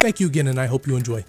Thank you again, and I hope you enjoy.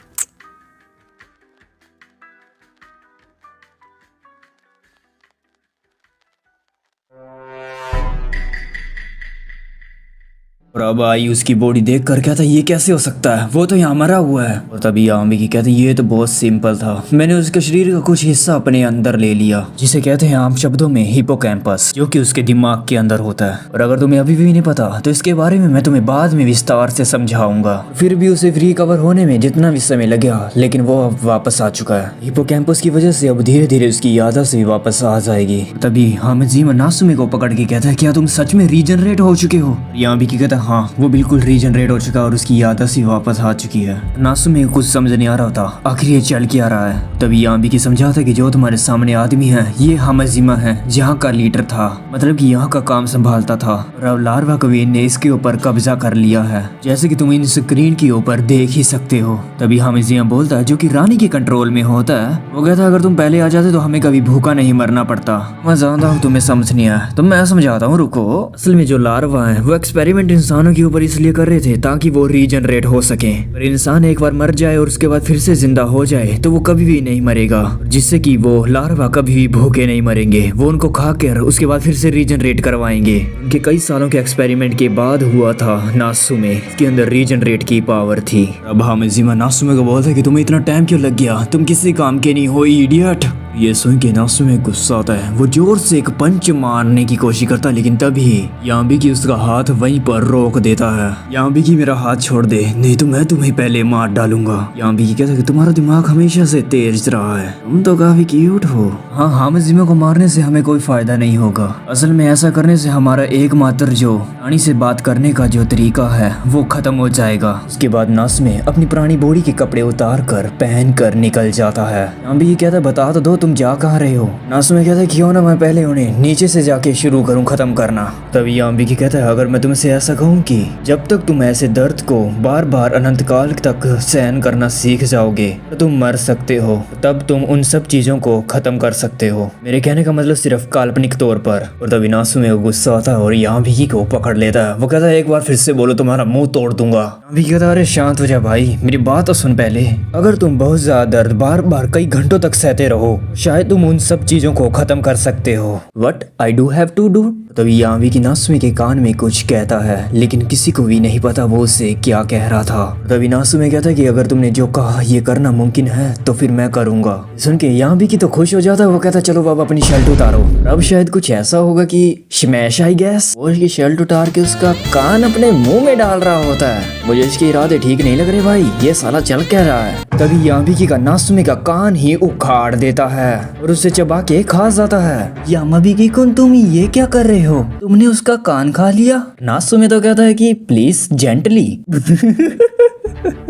और अब आई उसकी बॉडी देख कर कहता ये कैसे हो सकता है, वो तो यहाँ मरा हुआ है। और तभी आम्बिकी कहते ये तो बहुत सिंपल था, मैंने उसके शरीर का कुछ हिस्सा अपने अंदर ले लिया, जिसे कहते हैं आम शब्दों में हिपोकैम्पस, जो कि उसके दिमाग के अंदर होता है। और अगर तुम्हें अभी भी नहीं पता तो इसके बारे में मैं तुम्हें बाद में विस्तार से समझाऊंगा। फिर भी उसे रिकवर होने में जितना भी समय लगा, लेकिन वो अब वापस आ चुका है। हिपोकैम्पस की वजह से अब धीरे धीरे उसकी याददाश्त भी वापस आ जाएगी। तभी हामिद नासुमे को पकड़ के कहता है क्या तुम सच में रीजनरेट हो चुके हो? आम्बिकी कहता हाँ वो बिल्कुल रीजनरेट हो चुका और उसकी याददाश्त भी वापस आ चुकी है। नासुमे को कुछ समझ नहीं आ रहा था आखिर ये चल क्या रहा है। तभी आम्बिकी समझाता कि जो तुम्हारे सामने आदमी है ये हामिद है, जहाँ का लीडर था, मतलब कि यहाँ का काम संभालता था। और अब लार्वा क्वीन ने इसके ऊपर कब्जा कर लिया है, जैसे कि तुम इन स्क्रीन के ऊपर देख ही सकते हो। तभी हामिद बोलता है जो कि रानी के कंट्रोल में होता है, वो कहता है अगर तुम पहले आ जाते तो हमें कभी भूखा नहीं मरना पड़ता। मैं जानता हूँ तुम्हें समझ नहीं आया तो मैं समझाता हूँ, रुको। असल में जो लार्वा है वो एक्सपेरिमेंट इंसानों के ऊपर इसलिए कर रहे थे ताकि वो रीजनरेट हो सके। पर इंसान एक बार मर जाए और उसके बाद फिर से जिंदा हो जाए तो वो कभी भी नहीं मरेगा, जिससे कि वो लार्वा कभी भी भूखे नहीं मरेंगे। वो उनको खाकर उसके बाद फिर से रीजनरेट करवाएंगे। उनके कई सालों के एक्सपेरिमेंट के बाद हुआ था नासुमे, इसके अंदर रीजनरेट की पावर थी। अब हामिद नासुमे को बोलता है कि तुम्हें इतना टाइम क्यों लग गया, तुम किसी काम के नहीं हो इडियट। ये सुन के नासुमे गुस्सा आता है, वो जोर से एक पंच मारने की कोशिश करता है, लेकिन तभी आम्बिकी उसका हाथ वहीं पर रोक देता है। आम्बिकी मेरा हाथ छोड़ दे, नहीं तो मैं तुम्हें पहले मार डालूंगा। आम्बिकी कहता है कि तुम्हारा दिमाग हमेशा से तेज रहा है, तुम तो काफी क्यूट हो। हाँ हामिद को मारने से हमें कोई फायदा नहीं होगा, असल में ऐसा करने से हमारा एकमात्र जो रानी से बात करने का जो तरीका है वो खत्म हो जाएगा। उसके बाद नासुमे अपनी पुरानी बॉडी के कपड़े उतार कर पहन कर निकल जाता है। आम्बिकी कहता है बता तो दो तुम जा कहाँ रहे हो? नासुमे कहता है क्यों ना मैं पहले उन्हें नीचे से जाके शुरू करूं खत्म करना। तभी आम्बिकी कहता है अगर मैं तुमसे ऐसा कहूँ कि जब तक तुम ऐसे दर्द को बार बार अनंत काल तक सहन करना सीख जाओगे तो तुम मर सकते हो, तब तुम उन सब चीजों को खत्म कर सकते हो। मेरे कहने का मतलब सिर्फ काल्पनिक तौर पर। और तभी नासुमे को गुस्सा आता है और आम्बिकी को पकड़ लेता है। वो कहता है एक बार फिर से बोलो तुम्हारा मुंह तोड़ दूंगा। आम्बिकी कहता है अरे शांत हो जा भाई, मेरी बात तो सुन पहले। अगर तुम बहुत ज्यादा दर्द बार बार कई घंटों तक सहते रहो शायद तुम उन सब चीजों को खत्म कर सकते हो। What I do have to do? तभी आम्बिकी नासुमे के कान में कुछ कहता है, लेकिन किसी को भी नहीं पता वो उससे क्या कह रहा था। तभी नासुमे कहता है कि अगर तुमने जो कहा ये करना मुमकिन है तो फिर मैं करूंगा। सुन के आम्बिकी तो खुश हो जाता है। वो कहता चलो अब अपनी शर्ट उतारो। अब शायद कुछ ऐसा होगा कि स्मैश आई गैस वो उसकी शर्ट उतार के उसका कान अपने मुंह में डाल रहा होता है। मुझे इसके इरादे ठीक नहीं लग रहे भाई, ये साला चल क्या रहा है। तभी आम्बिकी का नासुमे का कान ही उखाड़ देता है और उसे चबा के खा जाता है। आम्बिकी कुन तुम ये क्या कर रहे हो, तुमने उसका कान खा लिया? नासुमे तो कहता है कि प्लीज जेंटली।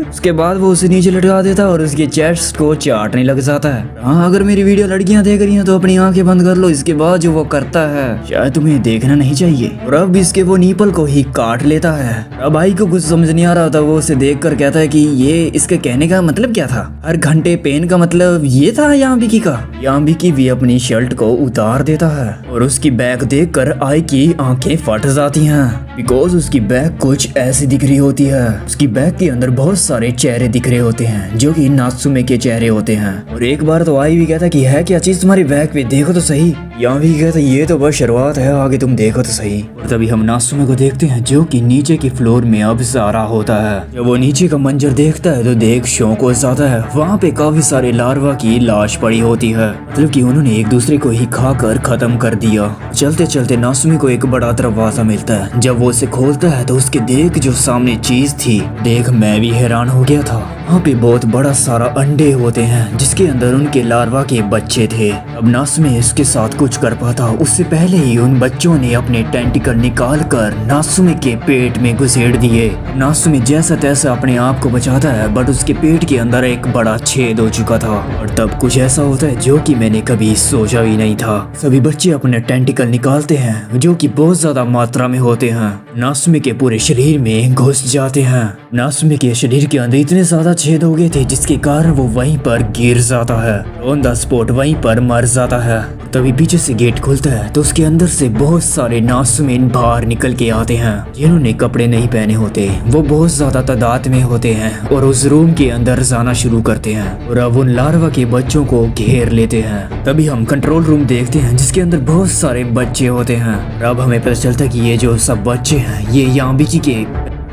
उसके बाद वो उसे नीचे लटका देता है और उसके चेस्ट को चाटने लग जाता है। हाँ अगर मेरी वीडियो लड़कियां देख रही हैं तो अपनी आंखें बंद कर लो। इसके बाद जो वो करता है शायद तुम्हें देखना नहीं चाहिए। और अब इसके वो नीपल को ही काट लेता है। अब भाई को कुछ समझ नहीं आ रहा था, वो उसे देख कर कहता है कि ये इसके कहने का मतलब क्या था, हर घंटे पेन का मतलब ये था आम्बिकी का। आम्बिकी भी अपनी शर्ट को उतार देता है और उसकी बैग देख कर आई की आंखें फट जाती हैं, बिकॉज उसकी बैग कुछ ऐसी दिख रही होती है। उसकी बैग के अंदर बहुत सारे चेहरे दिख रहे होते हैं जो कि नासुमे के चेहरे होते हैं। और एक बार तो आई भी कहता कि है क्या चीज तुम्हारी बैग पे, देखो तो सही। यहाँ भी कहता ये तो बस शुरुआत है, आगे तुम देखो तो सही। और तभी हम नासुमे को देखते हैं जो कि नीचे की फ्लोर में अब सारा होता है। जब वो नीचे का मंजर देखता है तो देख शौक हो जाता है। वहाँ पे काफी सारे लार्वा की लाश पड़ी होती है, मतलब कि उन्होंने एक दूसरे को ही खाकर खत्म कर दिया। चलते चलते नासुमे को एक बड़ा दरवाजा मिलता है। जब वो उसे खोलता है तो उसके देख जो सामने चीज थी देख मैं भी हैरान हो गया था। वहाँ पे बहुत बड़ा सारा अंडे होते हैं जिसके अंदर उनके लार्वा के बच्चे थे। अब नासुमे इसके साथ कुछ कर पाता उससे पहले ही उन बच्चों ने अपने टेंटिकल निकाल कर नासुमे के पेट में घुसेड़ दिए। नासुमे जैसा तैसा अपने आप को बचाता है, बट उसके पेट के अंदर एक बड़ा छेद हो चुका था। और तब कुछ ऐसा होता है जो कि मैंने कभी सोचा भी नहीं था। सभी बच्चे अपने टेंटिकल निकालते हैं जो कि बहुत ज्यादा मात्रा में होते हैं, नासुमे के पूरे शरीर में घुस जाते हैं। नासुमे के शरीर के अंदर इतने ज्यादा छेद हो गए थे जिसके कारण वो वहीं पर गिर जाता है, ऑन द स्पॉट वहीं पर मर जाता है। तभी पीछे से गेट खुलता है तो उसके अंदर से बहुत सारे नासुमीन बाहर निकल के आते हैं जिन्होंने कपड़े नहीं पहने होते। वो बहुत ज्यादा तादाद में होते हैं और उस रूम के अंदर जाना शुरू करते हैं और अब उन लार्वा के बच्चों को घेर लेते हैं। तभी हम कंट्रोल रूम देखते हैं जिसके अंदर बहुत सारे बच्चे होते हैं और अब हमें पता चलता है कि ये जो सब बच्चे हैं ये याम्बिकी के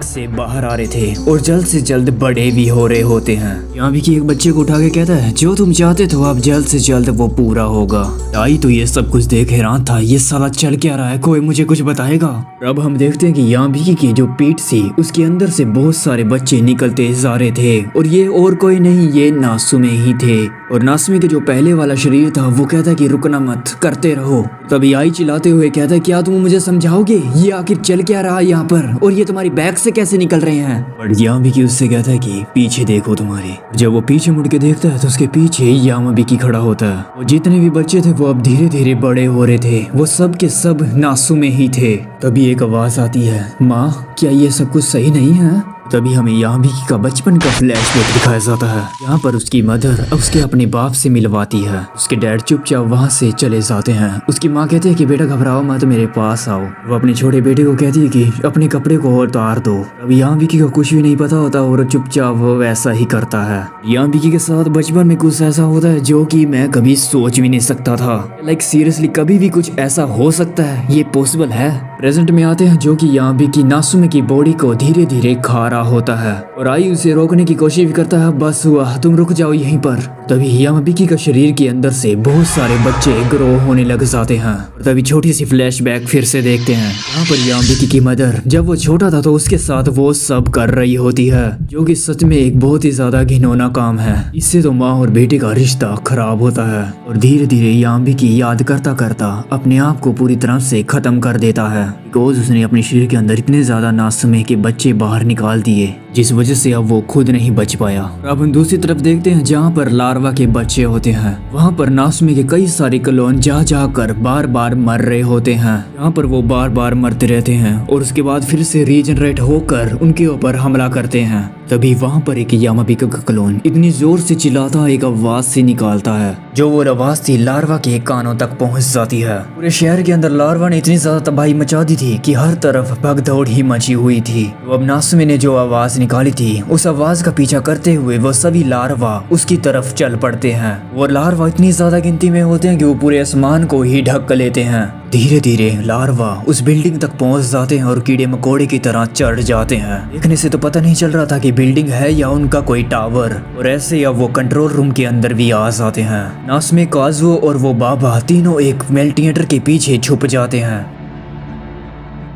से बाहर आ रहे थे और जल्द से जल्द बड़े भी हो रहे होते हैं। याम्बिकी एक बच्चे को उठा के कहता है जो तुम चाहते थे अब जल्द से जल्द वो पूरा होगा। आई तो ये सब कुछ देख हैरान था, ये साला चल क्या रहा है, कोई मुझे कुछ बताएगा। अब हम देखते हैं कि याम्बिकी की जो पीठ थी उसके अंदर से बहुत सारे बच्चे निकलते जा रहे थे और ये और कोई नहीं, ये नासुमे ही थे। और नासुमे के जो पहले वाला शरीर था वो कहता है कि रुकना मत, करते रहो। तभी आई चिल्लाते हुए कहता है क्या तुम मुझे समझाओगे ये आखिर चल क्या रहा है यहाँ पर और ये तुम्हारी बैग से कैसे निकल रहे हैं। बट याम्बिकी उससे कहता है कि पीछे देखो तुम्हारे। जब वो पीछे मुड़ के देखता है तो उसके पीछे याम्बिकी खड़ा होता है। वो जितने भी बच्चे थे वो अब धीरे धीरे बड़े हो रहे थे, वो सब के सब नासुमे ही थे। तभी एक आवाज आती है, माँ क्या ये सब कुछ सही नहीं है। तभी हमें याम्बिकी का बचपन का फ्लैशबैक दिखाया जाता है। यहाँ पर उसकी मदर उसके अपने बाप से मिलवाती है। उसके डैड चुपचाप वहाँ से चले जाते हैं। उसकी माँ कहती है कि बेटा घबराओ मत, मेरे पास आओ। वो अपने छोटे बेटे को कहती है कि अपने कपड़े को और उतार दो। अब याम्बिकी को कुछ भी नहीं पता होता और चुपचाप वो वैसा ही करता है। याम्बिकी के साथ बचपन में कुछ ऐसा होता है जो कि मैं कभी सोच भी नहीं सकता था। लाइक सीरियसली कभी भी कुछ ऐसा हो सकता है, ये पॉसिबल है। प्रेजेंट में आते हैं जो कि याम्बिकी नासुमे की बॉडी को धीरे धीरे खा रहा होता है और आई उसे रोकने की कोशिश भी करता है, बस हुआ तुम रुक जाओ यहीं पर। तभी याम्बिकी का शरीर के अंदर से बहुत सारे बच्चे ग्रो होने लग जाते हैं। तभी छोटी सी फ्लैशबैक फिर से देखते हैं। यहाँ पर याम्बिकी की मदर जब वो छोटा था तो उसके साथ वो सब कर रही होती है जो कि सच में एक बहुत ही ज्यादा घिनौना काम है। इससे तो माँ और बेटे का रिश्ता खराब होता है और धीरे धीरे याम्बिकी याद करता करता अपने आप को पूरी तरह से खत्म कर देता है बिकॉज उसने अपने शरीर के अंदर इतने ज्यादा नासुमे के बच्चे बाहर निकाल दिए जिस वजह से अब वो खुद नहीं बच पाया। अब हम दूसरी तरफ देखते हैं जहाँ पर लार्वा के बच्चे होते हैं। वहाँ पर नासुमे के कई सारे क्लोन जा कर बार बार मर रहे होते हैं। यहाँ पर वो बार बार मरते रहते हैं और उसके बाद फिर से रीजनरेट होकर उनके ऊपर हमला करते हैं। तभी वहाँ पर एक याम्बिकी का क्लोन इतनी जोर से चिल्लाता एक आवाज से निकालता है जो वो आवाज थी लार्वा के कानों तक पहुँच जाती है। पूरे शहर के अंदर लार्वा ने इतनी ज्यादा तबाही मचा दी थी कि हर तरफ भगदौड़ ही मची हुई थी। तो अब नासुमे ने जो आवाज निकाली थी उस आवाज का पीछा करते हुए वो सभी लार्वा उसकी तरफ चल पड़ते हैं। वो लार्वा इतनी ज्यादा गिनती में होते हैं कि वो पूरे आसमान को ही ढक लेते हैं। धीरे धीरे लार्वा उस बिल्डिंग तक पहुंच जाते हैं और कीड़े मकोड़े की तरह चढ़ जाते हैं। देखने से तो पता नहीं चल रहा था कि बिल्डिंग है या उनका कोई टावर। और ऐसे अब वो कंट्रोल रूम के अंदर भी आ जाते हैं। नासुमे, काजुओ और वो बाबा तीनों एक मेल्टिएटर के पीछे छुप जाते हैं।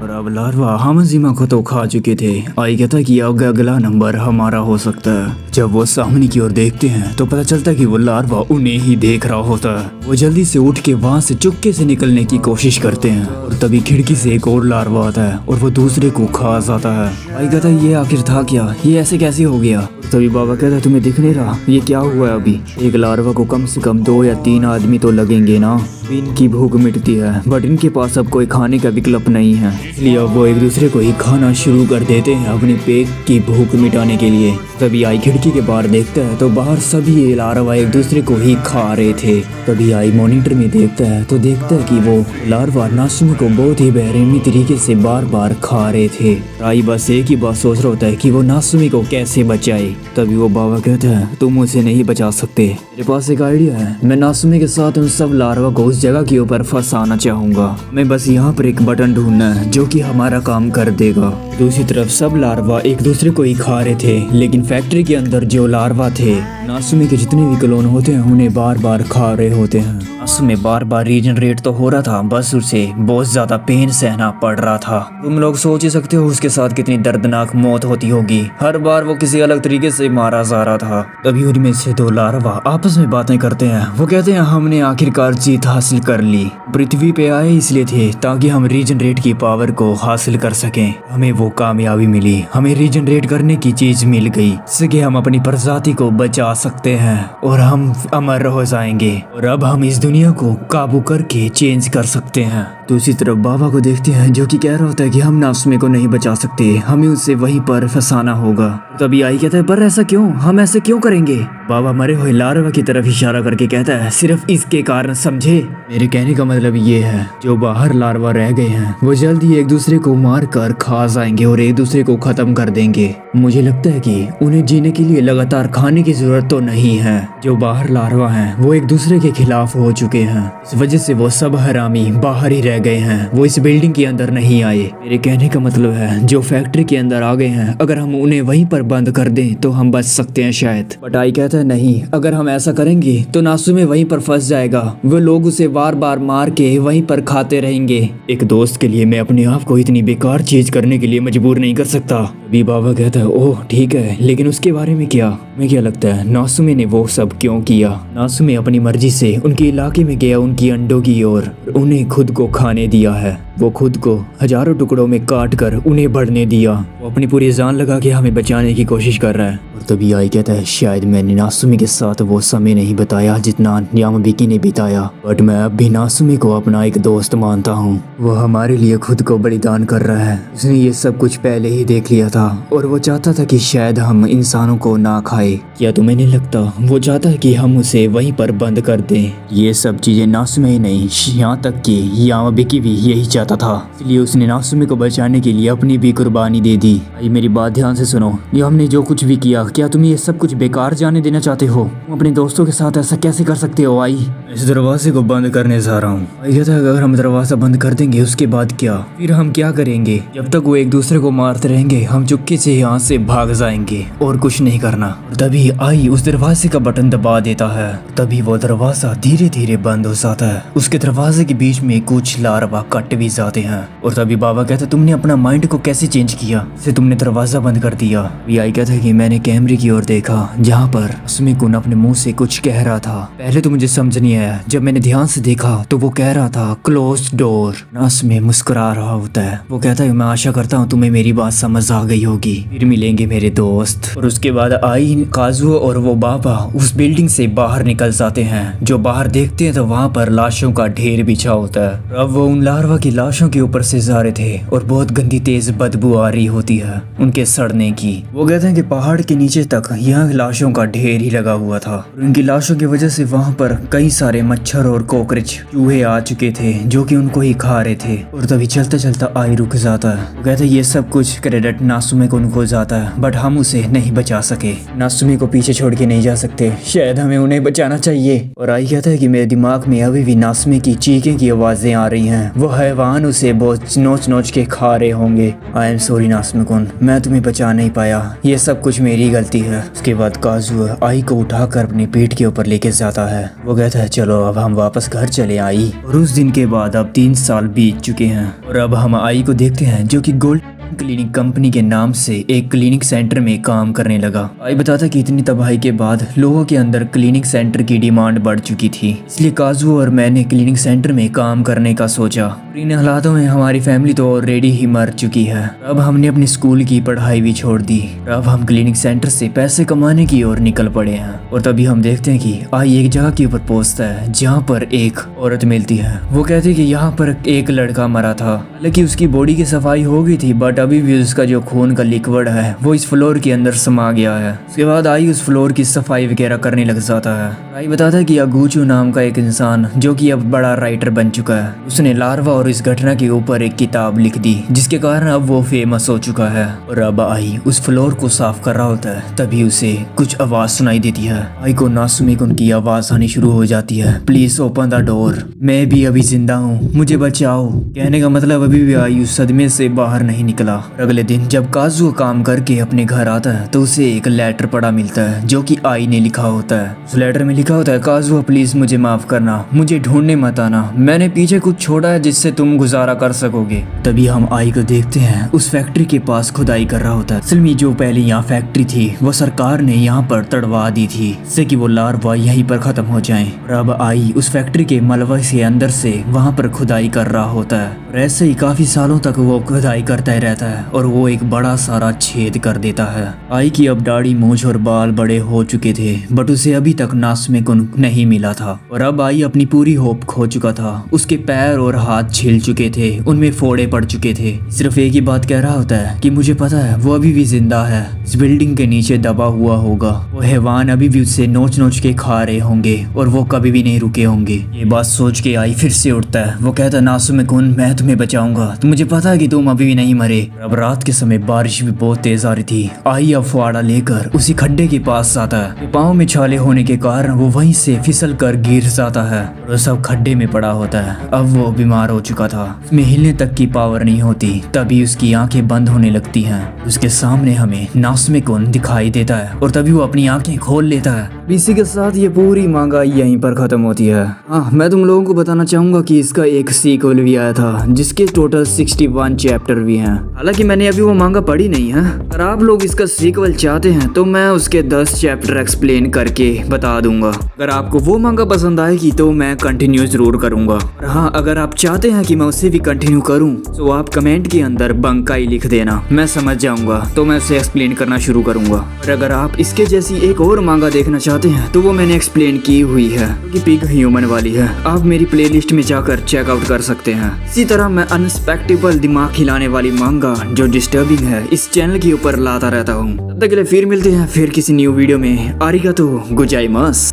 और अब लार्वा हामजिमा को तो खा चुके थे। आई कहता कि अब अगला नंबर हमारा हो सकता है। जब वो सामने की ओर देखते हैं तो पता चलता है कि वो लार्वा उन्हें ही देख रहा होता है। वो जल्दी से उठ के वहाँ से चुपके से निकलने की कोशिश करते हैं और तभी खिड़की से एक और लार्वा आता है और वो दूसरे को खा जाता है। आई कहता है ये आखिर था क्या, ये ऐसे कैसे हो गया। तभी बाबा कहता है तुम्हें दिख नहीं रहा ये क्या हुआ है। अभी एक लार्वा को कम से कम 2 या 3 आदमी तो लगेंगे ना। इनकी भूख मिटती है बट इनके पास अब कोई खाने का विकल्प नहीं है, इसलिए अब वो एक दूसरे को ही खाना शुरू कर देते हैं अपनी पेट की भूख मिटाने के लिए। तभी आई खिड़की के बाहर देखता है तो बाहर सभी लार्वा एक दूसरे को ही खा रहे थे। तभी आई मॉनिटर में देखता है तो देखता है कि वो लार्वा नासुमे को बहुत ही बेरहमी तरीके से बार बार खा रहे थे। आई बस एक ही बात सोच रहा होता है कि वो नासुमे को कैसे बचाए। तभी वो बाबा कहता है तुम उसे नहीं बचा सकते, मेरे पास एक आइडिया है। मैं नासुमे के साथ उन सब लार्वा को उस जगह के ऊपर फंसाना चाहूंगा। मैं बस यहाँ पर एक बटन ढूंढना है जो कि हमारा काम कर देगा। दूसरी तरफ सब लार्वा एक दूसरे को ही खा रहे थे लेकिन फैक्ट्री के अंदर जो लार्वा थे नासुमे के जितने भी क्लोन होते हैं उन्हें बार बार खा रहे होते हैं। नासुमे बार बार रीजनरेट तो हो रहा था, बस उसे बहुत ज्यादा पेन सहना पड़ रहा था। तुम लोग सोच ही सकते हो उसके साथ कितनी दर्दनाक मौत होती होगी। हर बार वो किसी अलग तरीके से मारा जा रहा था। तभी उनमें से 2 लार्वा आपस में बातें करते हैं। वो कहते हैं हमने आखिरकार जीत हासिल कर ली। पृथ्वी पे आए इसलिए थे ताकि हम रीजनरेट की पावर को हासिल कर सकें। हमें वो कामयाबी मिली, हमें रीजनरेट करने की चीज मिल गई जिससे हम अपनी प्रजाति को बचा सकते हैं और हम अमर हो जाएंगे। और अब हम इस दुनिया को काबू करके चेंज कर सकते हैं। दूसरी तरफ बाबा को देखते हैं जो कि कह रहा होता है कि हम नासुमे को नहीं बचा सकते, हमें उसे वहीं पर फंसाना होगा। तभी आई कहता है पर ऐसा क्यों, हम ऐसे क्यों करेंगे? बाबा मरे हुए लार्वा की तरफ इशारा करके कहता है सिर्फ इसके कारण, समझे? मेरे कहने का मतलब ये है जो बाहर लार्वा रह गए हैं वो जल्द ही एक दूसरे को मार कर खा जाएंगे और एक दूसरे को खत्म कर देंगे। मुझे लगता है कि उन्हें जीने के लिए लगातार खाने की जरूरत तो नहीं है। जो बाहर लार्वा हैं वो एक दूसरे के खिलाफ हो चुके हैं, इस वजह से वो सब हरामी बाहर ही रह गए हैं, वो इस बिल्डिंग के अंदर नहीं आए। मेरे कहने का मतलब है जो फैक्ट्री के अंदर आ गए हैं अगर हम उन्हें वहीं पर बंद कर दें तो हम बच सकते हैं शायद। बट आई कहता है नहीं, अगर हम ऐसा करेंगे तो नासुमे वहीं पर फंस जाएगा, वो लोग उसे बार बार मार के वहीं पर खाते रहेंगे। एक दोस्त के लिए मैं अपने आप को इतनी बेकार चीज करने के लिए मजबूर नहीं कर सकता। अभी बाबा कहता है ओह ठीक है, लेकिन उसके बारे में क्या? मैं क्या लगता है नासुमे ने वो सब क्यों किया? नासुमे अपनी मर्जी से उनके इलाके में गया उनकी अंडों की ओर, उन्हें खुद को खाने दिया है। वो खुद को हजारों टुकड़ों में काट कर उन्हें बढ़ने दिया। वो अपनी पूरी जान लगा के हमें बचाने की कोशिश कर रहा है। और तभी आई कहता है शायद मैंने नासुमे के साथ वो समय नहीं बताया जितना यामाबिकी ने बिताया, बट मैं अब भी नासुमे को अपना एक दोस्त मानता हूँ। वो हमारे लिए खुद को बलिदान कर रहा है। उसने ये सब कुछ पहले ही देख लिया था और वो चाहता था कि शायद हम इंसानों को ना खाए। क्या तुम्हें नहीं लगता वो चाहता है कि हम उसे वहीं पर बंद कर दें? ये सब चीजें नासुमे ही नहीं, यहाँ तक कि यामाबिकी भी यही चाहता था, इसलिए उसने नासुमे को बचाने के लिए अपनी भी कुर्बानी दे दी। भाई मेरी बात ध्यान से सुनो, ये हमने जो कुछ भी किया, क्या तुम ये सब कुछ बेकार जाने देना चाहते हो? तुम अपने दोस्तों के साथ ऐसा कैसे कर सकते हो? आई इस दरवाजे को बंद करने जा रहा हूँ। आई कहता है अगर हम दरवाजा बंद कर देंगे उसके बाद क्या? फिर हम क्या करेंगे? जब तक वो एक दूसरे को मारते रहेंगे हम चुपके से यहाँ से भाग जाएंगे और कुछ नहीं करना। और तभी आई उस दरवाजे का बटन दबा देता है, तभी वो दरवाजा धीरे धीरे बंद हो जाता है। उसके दरवाजे के बीच में कुछ लार्वा कट भी जाते हैं। और तभी बाबा कहता है तुमने अपना माइंड को कैसे चेंज किया से तुमने दरवाजा बंद कर दिया? आई कहता है कि मैंने कैमरे की ओर देखा जहाँ पर उसमें कुन अपने मुंह से कुछ कह रहा था। पहले तो मुझे समझ नहीं आया, जब मैंने ध्यान से देखा तो वो कह रहा था क्लोज डोर। नास में मुस्कुरा रहा होता है। वो कहता है मैं आशा करता हूँ तुम्हें मेरी बात समझ आ गई होगी, फिर मिलेंगे मेरे दोस्त। और उसके बाद आई काजुओ और वो बाबा उस बिल्डिंग से बाहर निकल जाते हैं। जो बाहर देखते हैं तो वहाँ पर लाशों का ढेर बिछा होता है। अब वो उन लार्वा की लाशों के ऊपर से जा रहे थे और बहुत गंदी तेज बदबू आ रही होती है उनके सड़ने की। वो कहते हैं कि पहाड़ के नीचे तक यहाँ लाशों का ढेर ही लगा हुआ था। उनकी लाशों की वजह से वहाँ पर कई सारे मच्छर और कॉकरोच चूहे आ चुके थे जो कि उनको ही खा रहे थे। और तभी चलता चलता आई रुक जाता है। वो कहते हैं ये सब कुछ क्रेडिट नासुमे को उनको जाता है, बट हम उसे नहीं बचा सके। नासुमे को पीछे छोड़ के नहीं जा सकते, शायद हमें उन्हें बचाना चाहिए। और आई कहता है कि मेरे दिमाग में अभी भी नासुमे की चीखें की आवाजें आ रही हैं। वो हैवान उसे बहुत नोच नोच के खा रहे होंगे। आई एम सॉरी नासुमे कुन, मैं तुम्हें बचा नहीं पाया, ये सब कुछ मेरी गलती है। उसके बाद काजू आई को उठाकर अपनी पीठ के ऊपर लेके जाता है। वो कहता है चलो अब हम वापस घर चले आई। और उस दिन के बाद अब 3 साल बीत चुके हैं और अब हम आई को देखते हैं जो कि गोल्ड क्लिनिक कंपनी के नाम से एक क्लिनिक सेंटर में काम करने लगा। आई बताता कि इतनी तबाही के बाद लोगों के अंदर क्लिनिक सेंटर की डिमांड बढ़ चुकी थी, इसलिए काजू और मैंने क्लिनिक सेंटर में काम करने का सोचा। इन हालातों में हमारी फैमिली तो ऑलरेडी ही मर चुकी है। अब हमने अपनी स्कूल की पढ़ाई भी छोड़ दी। अब हम क्लिनिक सेंटर से पैसे कमाने की ओर निकल पड़े हैं। और तभी हम देखते हैं कि आई एक जगह के ऊपर पहुंचता है जहाँ पर एक औरत मिलती है। वो कहती है कि यहाँ पर एक लड़का मरा था, हालांकि उसकी बॉडी की सफाई हो गई थी, बट अभी भी उसका जो खून का लिक्विड है वो इस फ्लोर के अंदर समा गया है। उसके बाद आई उस फ्लोर की सफाई वगैरह करने लग जाता है। आई बताता है कि अगूचू नाम का एक इंसान जो कि अब बड़ा राइटर बन चुका है, उसने लार्वा और इस घटना के ऊपर एक किताब लिख दी जिसके कारण अब वो फेमस हो चुका है। और अब आई उस फ्लोर को साफ कर रहा होता है, तभी उसे कुछ आवाज सुनाई देती है। आई को नासुमे को उनकी आवाज आनी शुरू हो जाती है, प्लीज ओपन द डोर, मैं भी अभी जिंदा हूँ, मुझे बचाओ। कहने का मतलब अभी भी आई उस सदमे से बाहर नहीं निकला। अगले दिन जब काजू काम करके अपने घर आता है तो उसे एक लेटर पड़ा मिलता है जो कि आई ने लिखा होता है। उस लेटर में लिखा होता है काजू प्लीज मुझे माफ करना, मुझे ढूंढने मत आना, मैंने पीछे कुछ छोड़ा है जिससे से तुम गुजारा कर सकोगे। तभी हम आई को देखते हैं उस फैक्ट्री के पास खुदाई कर रहा होता है। असल में जो पहले यहाँ फैक्ट्री थी वो सरकार ने यहाँ पर तड़वा दी थी जिससे कि वो लार्वा यहीं पर खत्म हो जाएं। और अब आई उस फैक्ट्री के मलबे से अंदर से वहाँ पर खुदाई कर रहा होता है और ऐसे ही काफी सालों तक वो खुदाई करता ही रहता है और वो एक बड़ा सारा छेद कर देता है। आई की अब दाढ़ी मूंछ और बाल बड़े हो चुके थे बट उसे अभी तक नास्मे कुन नहीं मिला था और अब आई अपनी पूरी होप खो चुका था। उसके पैर और हाथ छिल चुके थे, उनमें फोड़े पड़ चुके थे। सिर्फ एक ही बात कह रहा होता है कि मुझे पता है वो अभी भी जिंदा है, इस बिल्डिंग के नीचे दबा हुआ होगा। वो हैवान अभी भी उससे नोच नोच के खा रहे होंगे और वो कभी भी नहीं रुके होंगे। ये बात सोच के आई फिर से उठता है। वो कहता है नासुमे कुन मैं तुम्हें बचाऊंगा, तो मुझे पता है कि तुम अभी भी नहीं मरे। अब रात के समय बारिश भी बहुत तेज आ रही थी। आई अब फुआड़ा लेकर उसी खड्डे के पास जाता है। पाँव में छाले होने के कारण वो वहीं से फिसल कर गिर जाता है और सब खड्डे में पड़ा होता है। अब वो बीमार हो चुका था, उसमें हिलने तक की पावर नहीं होती। तभी उसकी आंखें बंद होने लगती हैं। उसके सामने हमें नासुमे कुन दिखाई देता है और तभी वो अपनी आंखें खोल लेता है। इसी के साथ ये पूरी मांगा यहीं पर खत्म होती है। हाँ, मैं तुम लोगों को बताना चाहूंगा कि इसका एक सीक्वल भी आया था जिसके टोटल 61 चैप्टर भी हैं। हालांकि मैंने अभी वो मांगा पढ़ी नहीं है। अगर आप लोग इसका सीक्वल चाहते हैं तो मैं उसके 10 चैप्टर एक्सप्लेन करके बता दूंगा। अगर आपको वो मांगा पसंद आएगी तो मैं कंटिन्यू जरूर करूंगा। और हाँ, अगर आप चाहते हैं कि मैं उसे भी कंटिन्यू करूं तो आप कमेंट के अंदर बंकाई लिख देना, मैं समझ जाऊंगा तो मैं उसे एक्सप्लेन करना शुरू करूंगा। और अगर आप इसके जैसी एक और मांगा देखना चाहते हैं तो वो मैंने एक्सप्लेन की हुई है कि पिग ह्यूमन वाली है, आप मेरी प्लेलिस्ट में जाकर चेकआउट कर सकते हैं। इसी तरह मैं अनएक्सपेक्टेबल दिमाग हिलाने वाली मांगा जो डिस्टर्बिंग है इस चैनल के ऊपर लाता रहता हूँ। तब तक के लिए फिर मिलते हैं फिर किसी न्यू वीडियो में। आरिगातो गोजाइमास।